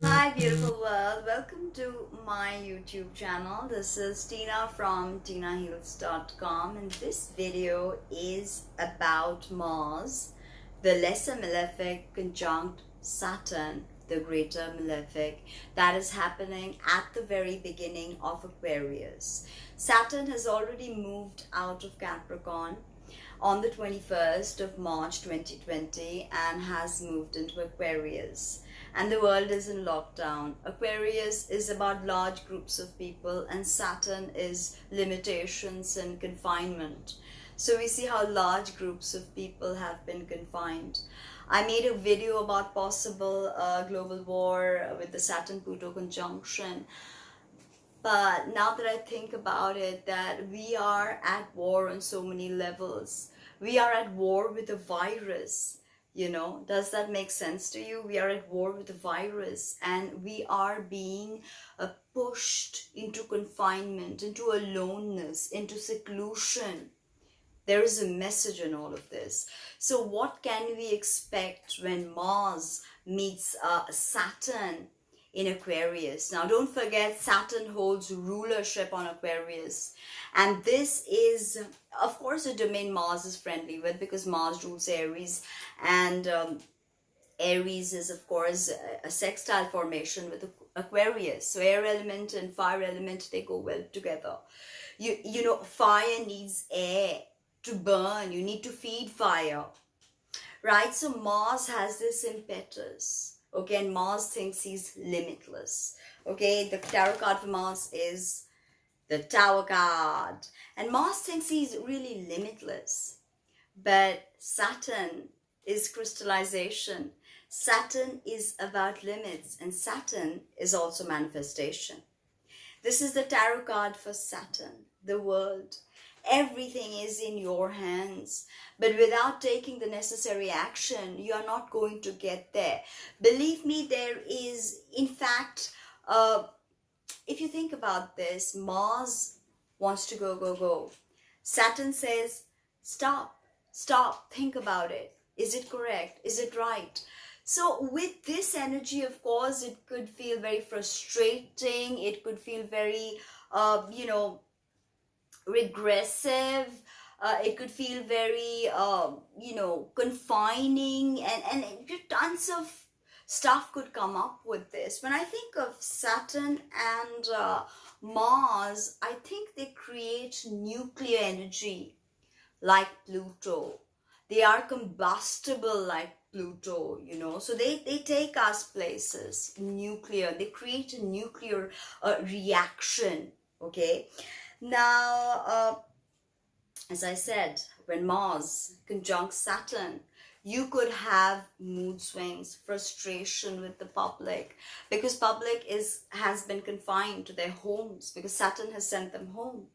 Hi, beautiful world. Welcome to my YouTube channel. This is Tina from tinaheals.com, and this video is about Mars, the lesser malefic conjunct Saturn, the greater malefic, that is happening at the very beginning of Aquarius. Saturn has already moved out of Capricorn on the 21st of March 2020 and has moved into Aquarius. And the world is in lockdown. Aquarius is about large groups of people, and Saturn is limitations and confinement. So we see how large groups of people have been confined. I made a video about possible global war with the Saturn-Pluto conjunction. But now that I think about it, that we are at war on so many levels. We are at war with a virus. Does that make sense to you? We are at war with a virus, and we are being pushed into confinement, into aloneness, into seclusion. There is a message in all of this. So what can we expect when Mars meets Saturn in Aquarius? Now, don't forget, Saturn holds rulership on Aquarius. And this is, of course, a domain Mars is friendly with, because Mars rules Aries. And Aries is, of course, a sextile formation with Aquarius. So air element and fire element, they go well together. You know, fire needs air to burn. You need to feed fire, right? So Mars has this impetus, okay, and Mars thinks he's limitless, okay. The tarot card for Mars is the Tower card, and Mars thinks he's really limitless, but Saturn is crystallization. Saturn is about limits, and Saturn is also manifestation. This is the tarot card for Saturn, the world. Everything is in your hands, but without taking the necessary action, you are not going to get there. Believe me, there is, in fact, if you think about this, Mars wants to go, go, go. Saturn says, stop, stop, think about it. Is it correct? Is it right? So with this energy, of course, it could feel very frustrating. It could feel very, regressive. It could feel very, confining, and tons of stuff could come up with this. When I think of Saturn and Mars, I think they create nuclear energy like Pluto. They are combustible like Pluto, so they take us places. Nuclear, they create a nuclear reaction, okay. Now, as I said, when Mars conjuncts Saturn, you could have mood swings, frustration with the public, because public has been confined to their homes, because Saturn has sent them home.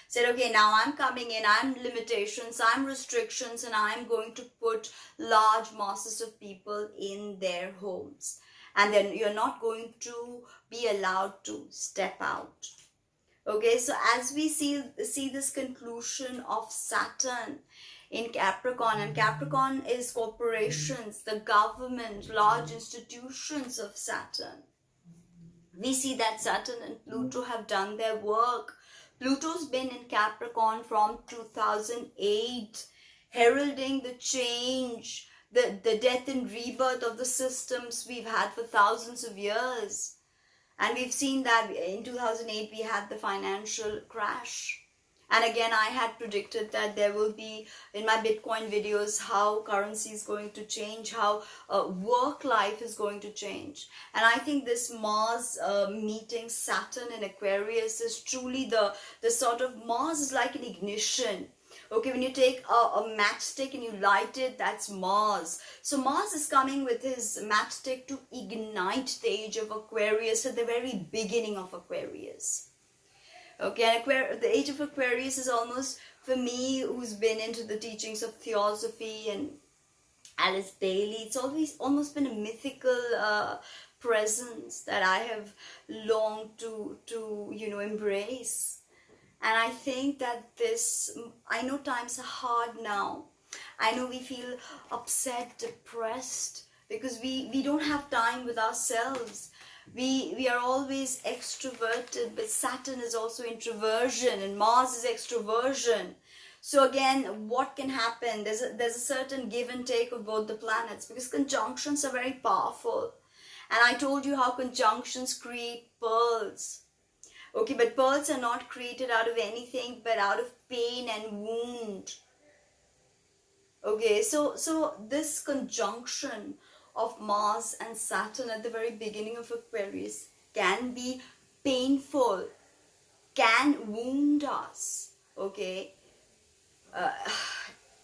Said, okay, now I'm coming in, I'm limitations, I'm restrictions, and I'm going to put large masses of people in their homes. And then you're not going to be allowed to step out. Okay, so as we see this conclusion of Saturn in Capricorn, and Capricorn is corporations, the government, large institutions of Saturn. We see that Saturn and Pluto have done their work. Pluto's been in Capricorn from 2008, heralding the change, the death and rebirth of the systems we've had for thousands of years. And we've seen that in 2008, we had the financial crash. And again, I had predicted that there will be, in my Bitcoin videos, how currency is going to change, how work life is going to change. And I think this Mars meeting Saturn in Aquarius is truly the sort of, Mars is like an ignition. Okay, when you take a matchstick and you light it, that's Mars. So Mars is coming with his matchstick to ignite the age of Aquarius at the very beginning of Aquarius. Okay, and the age of Aquarius is almost, for me, who's been into the teachings of theosophy and Alice Bailey, it's almost been a mythical presence that I have longed to embrace. And I think that I know times are hard now. I know we feel upset, depressed, because we don't have time with ourselves. We are always extroverted, but Saturn is also introversion and Mars is extroversion. So again, what can happen? There's a certain give and take of both the planets, because conjunctions are very powerful. And I told you how conjunctions create pearls. Okay, but pearls are not created out of anything but out of pain and wound. Okay, so this conjunction of Mars and Saturn at the very beginning of Aquarius can be painful, can wound us. Okay,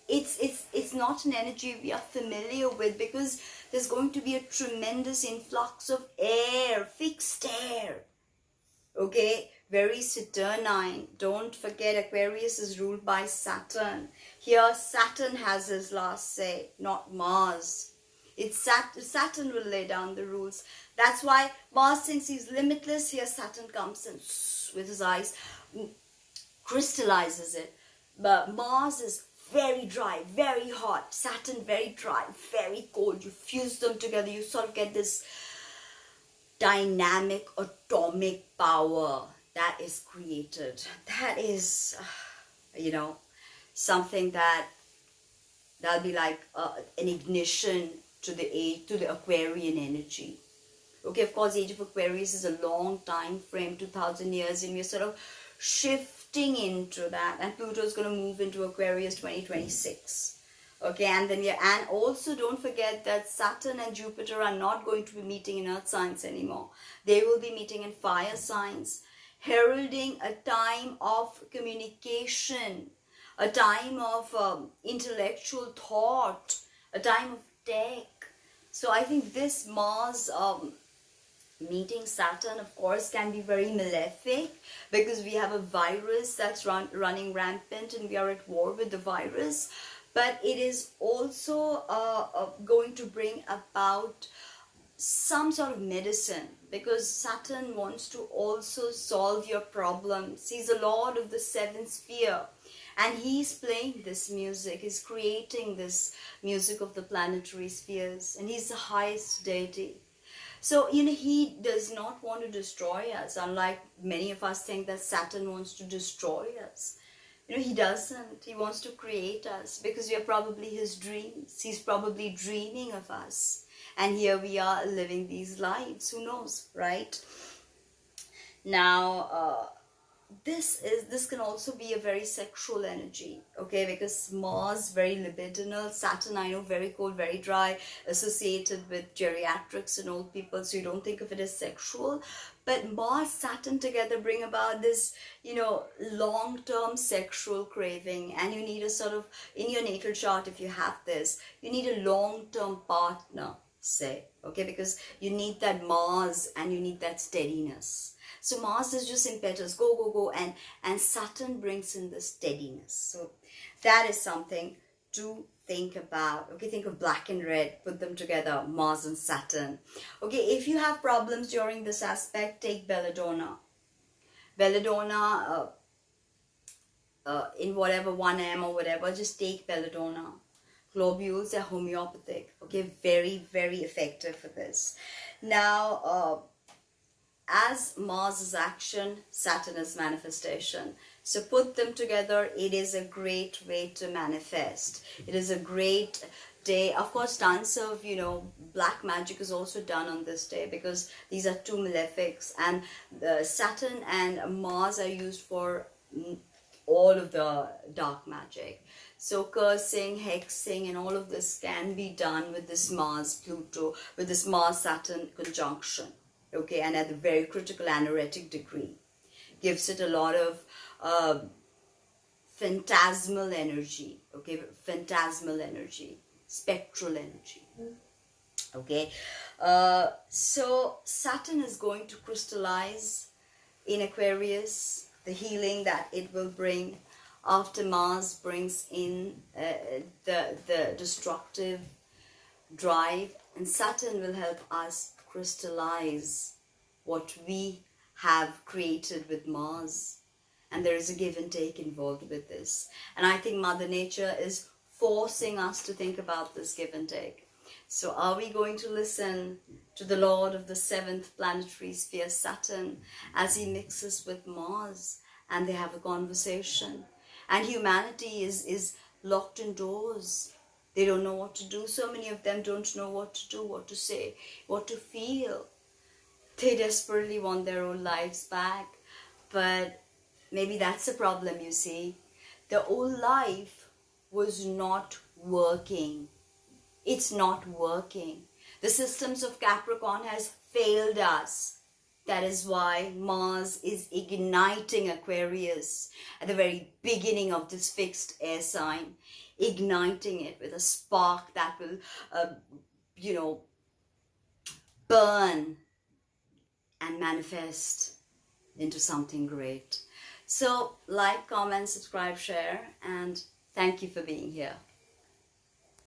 it's not an energy we are familiar with, because there's going to be a tremendous influx of air, fixed air. Okay, very Saturnine. Don't forget, Aquarius is ruled by Saturn. Here, Saturn has his last say, not Mars. It's Saturn will lay down the rules. That's why Mars thinks he's limitless. Here, Saturn comes and with his eyes crystallizes it. But Mars is very dry, very hot. Saturn very dry, very cold. You fuse them together, you sort of get this dynamic atomic power that is created. That is, something that'll be like an ignition to the Aquarian energy. Okay, of course, Age of Aquarius is a long time frame, 2000 years, and we're sort of shifting into that. And Pluto is going to move into Aquarius 2026. Okay, and then and also don't forget that Saturn and Jupiter are not going to be meeting in earth signs anymore. They will be meeting in fire signs, heralding a time of communication, a time of intellectual thought, a time of tech. So I think this Mars meeting Saturn, of course, can be very malefic, because we have a virus that's running rampant and we are at war with the virus. But it is also going to bring about some sort of medicine, because Saturn wants to also solve your problems. He's the lord of the seventh sphere, and he's playing this music. He's creating this music of the planetary spheres, and he's the highest deity. So, he does not want to destroy us, unlike many of us think that Saturn wants to destroy us. He doesn't. He wants to create us, because we are probably his dreams. He's probably dreaming of us. And here we are living these lives. Who knows, right? Now, this can also be a very sexual energy, okay, because Mars very libidinal, Saturn I know very cold, very dry, associated with geriatrics and old people, so you don't think of it as sexual. But Mars, Saturn together bring about this, long-term sexual craving, and you need a sort of, in your natal chart, if you have this, you need a long-term partner, say, okay, because you need that Mars and you need that steadiness. So Mars is just impetus, go, go, go, and Saturn brings in the steadiness. So that is something to think about. Okay, think of black and red, put them together, Mars and Saturn. Okay, if you have problems during this aspect, take Belladonna. Belladonna, in whatever 1 or whatever, just take Belladonna. Globules are homeopathic. Okay, very, very effective for this. Now, as Mars is action, Saturn is manifestation. So put them together. It is a great way to manifest. It is a great day. Of course, tons of, black magic is also done on this day, because these are two malefics. And Saturn and Mars are used for all of the dark magic. So cursing, hexing, and all of this can be done with this Mars-Pluto, with this Mars-Saturn conjunction. Okay, and at a very critical aneretic degree. Gives it a lot of phantasmal energy, okay, phantasmal energy, spectral energy. Okay, so Saturn is going to crystallize in Aquarius, the healing that it will bring after Mars brings in the destructive drive, and Saturn will help us crystallize what we have created with Mars. And there is a give and take involved with this. And I think Mother Nature is forcing us to think about this give and take. So are we going to listen to the Lord of the seventh planetary sphere, Saturn, as he mixes with Mars and they have a conversation? And humanity is locked indoors. They don't know what to do. So many of them don't know what to do, what to say, what to feel. They desperately want their own lives back. But maybe that's the problem, you see. The old life was not working. It's not working. The systems of Capricorn has failed us. That is why Mars is igniting Aquarius at the very beginning of this fixed air sign, igniting it with a spark that will, burn and manifest into something great. So like, comment, subscribe, share, and thank you for being here.